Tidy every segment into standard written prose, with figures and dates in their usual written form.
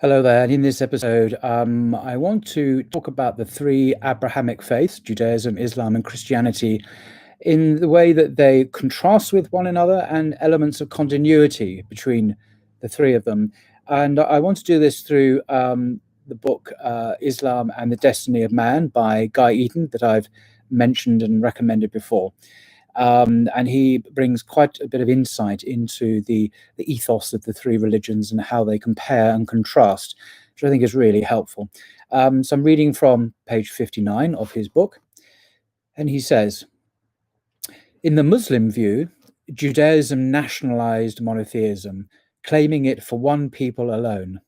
Hello there. And in this episode, I want to talk about the three Abrahamic faiths, Judaism, Islam, and Christianity, in the way that they contrast with one another and elements of continuity between the three of them. And I want to do this through the book Islam and the Destiny of Man by Gai Eaton that I've mentioned and recommended before. And he brings quite a bit of insight into the ethos of the three religions and how they compare and contrast, which I think is really helpful. So I'm reading from page 59 of his book, and he says, in the Muslim view, Judaism nationalized monotheism, claiming it for one people alone,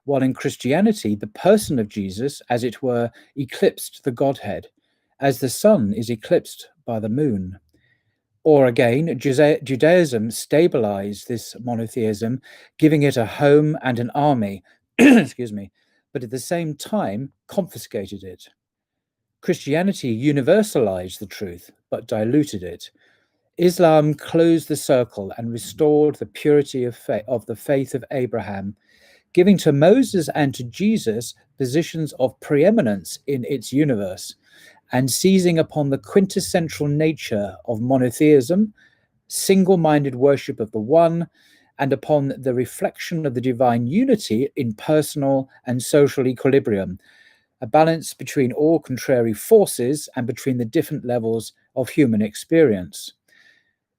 while in Christianity, the person of Jesus, as it were, eclipsed the Godhead, as the sun is eclipsed by the moon. Or again, Judaism stabilized this monotheism, giving it a home and an army, excuse me, but at the same time confiscated it. Christianity universalized the truth, but diluted it. Islam closed the circle and restored the purity of the faith of Abraham, giving to Moses and to Jesus positions of preeminence in its universe, and seizing upon the quintessential nature of monotheism, single-minded worship of the one, and upon the reflection of the divine unity in personal and social equilibrium, a balance between all contrary forces and between the different levels of human experience.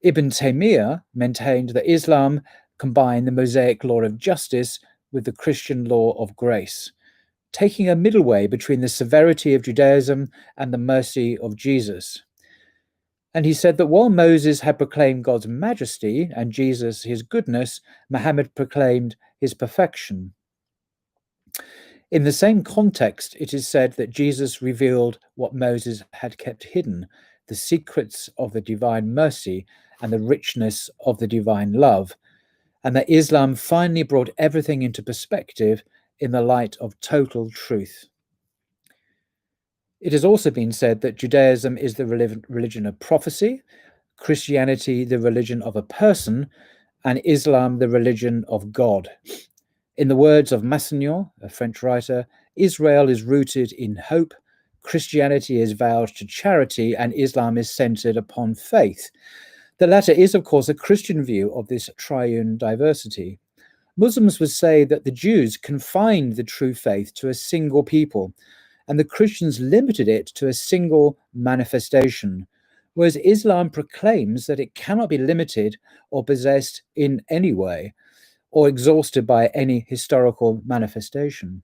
Ibn Taymiyyah maintained that Islam combined the Mosaic law of justice with the Christian law of grace, taking a middle way between the severity of Judaism and the mercy of Jesus. And he said that while Moses had proclaimed God's majesty and Jesus his goodness, Muhammad proclaimed his perfection. In the same context, it is said that Jesus revealed what Moses had kept hidden, the secrets of the divine mercy and the richness of the divine love, and that Islam finally brought everything into perspective in the light of total truth. It has also been said that Judaism is the religion of prophecy, Christianity the religion of a person, and Islam the religion of God. In the words of Massignon, a French writer, Israel is rooted in hope, Christianity is vowed to charity, and Islam is centered upon faith. The latter is, of course, a Christian view of this triune diversity. Muslims would say that the Jews confined the true faith to a single people, and the Christians limited it to a single manifestation, whereas Islam proclaims that it cannot be limited or possessed in any way, or exhausted by any historical manifestation.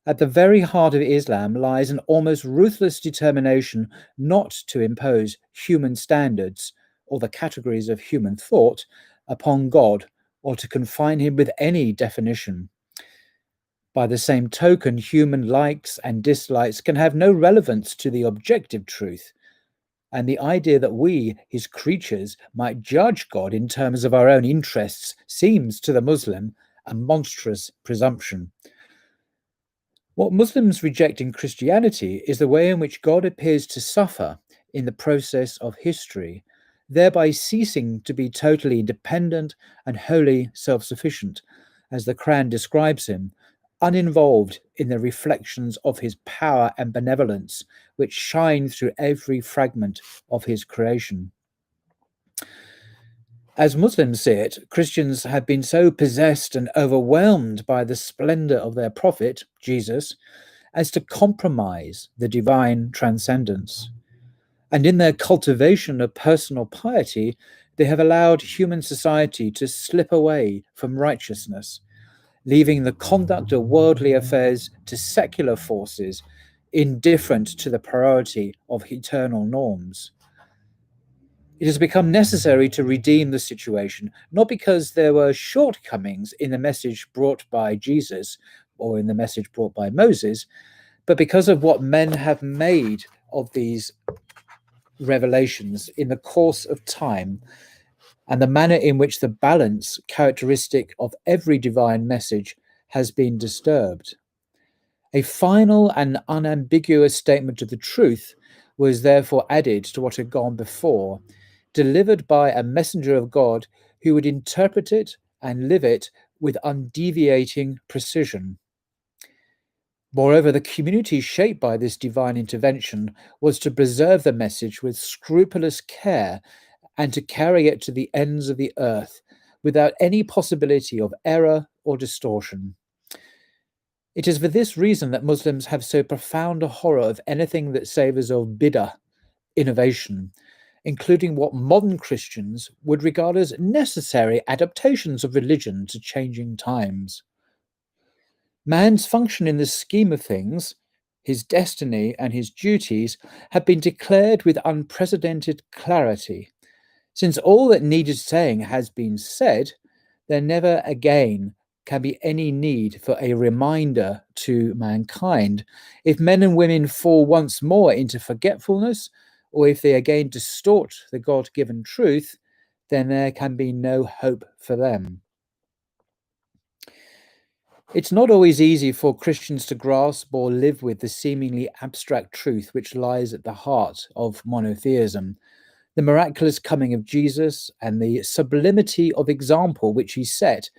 At the very heart of Islam lies an almost ruthless determination not to impose human standards or the categories of human thought upon God, or to confine him with any definition. By the same token, human likes and dislikes can have no relevance to the objective truth, and the idea that we, his creatures, might judge God in terms of our own interests seems to the Muslim a monstrous presumption. What Muslims reject in Christianity is the way in which God appears to suffer in the process of history, thereby ceasing to be totally independent and wholly self-sufficient, as the Quran describes him, uninvolved in the reflections of his power and benevolence, which shine through every fragment of his creation. As Muslims see it, Christians have been so possessed and overwhelmed by the splendor of their prophet, Jesus, as to compromise the divine transcendence. And in their cultivation of personal piety, they have allowed human society to slip away from righteousness, leaving the conduct of worldly affairs to secular forces, indifferent to the priority of eternal norms. It has become necessary to redeem the situation, not because there were shortcomings in the message brought by Jesus or in the message brought by Moses, but because of what men have made of these revelations in the course of time, and the manner in which the balance characteristic of every divine message has been disturbed. A final and unambiguous statement of the truth was therefore added to what had gone before, delivered by a messenger of God who would interpret it and live it with undeviating precision. Moreover, the community shaped by this divine intervention was to preserve the message with scrupulous care and to carry it to the ends of the earth without any possibility of error or distortion. It is for this reason that Muslims have so profound a horror of anything that savours of bid'ah, innovation, including what modern Christians would regard as necessary adaptations of religion to changing times. Man's function in the scheme of things, his destiny and his duties, have been declared with unprecedented clarity. Since all that needed saying has been said, there never again can be any need for a reminder to mankind. If men and women fall once more into forgetfulness, or if they again distort the God-given truth, then there can be no hope for them. It's not always easy for Christians to grasp or live with the seemingly abstract truth which lies at the heart of monotheism. The miraculous coming of Jesus and the sublimity of example which he sets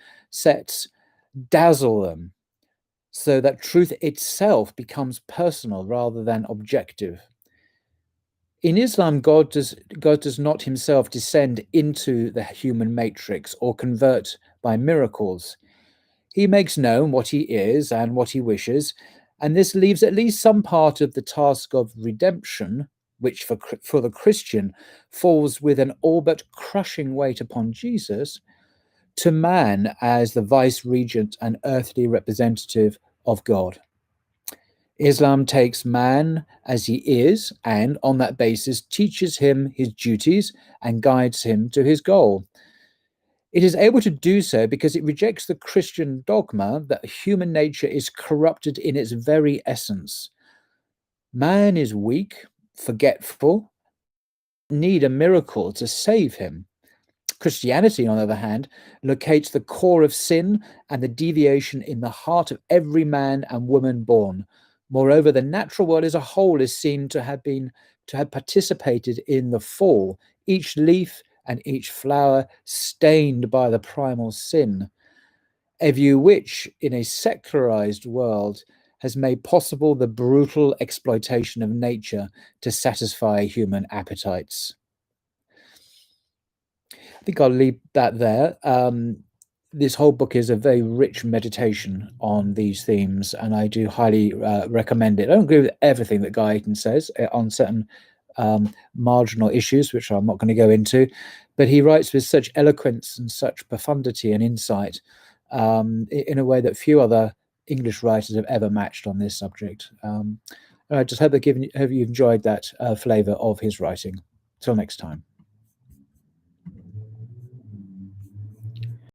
dazzle them, so that truth itself becomes personal rather than objective. In Islam, God does not himself descend into the human matrix or convert by miracles. He makes known what he is and what he wishes, and this leaves at least some part of the task of redemption, which for the Christian falls with an all but crushing weight upon Jesus, to man as the vice-regent and earthly representative of God. Islam takes man as he is and, on that basis, teaches him his duties and guides him to his goal. It is able to do so because it rejects the Christian dogma that human nature is corrupted in its very essence. Man is weak, forgetful, need a miracle to save him. Christianity, on the other hand, locates the core of sin and the deviation in the heart of every man and woman born. Moreover, the natural world as a whole is seen to have participated in the fall, each leaf and each flower stained by the primal sin, a view which, in a secularized world, has made possible the brutal exploitation of nature to satisfy human appetites. I think I'll leave that there. This whole book is a very rich meditation on these themes, and I do highly recommend it. I don't agree with everything that Gai Eaton says on certain marginal issues, which I'm not going to go into, but he writes with such eloquence and such profundity and insight in a way that few other English writers have ever matched on this subject. I just hope you've enjoyed that flavour of his writing. Till next time.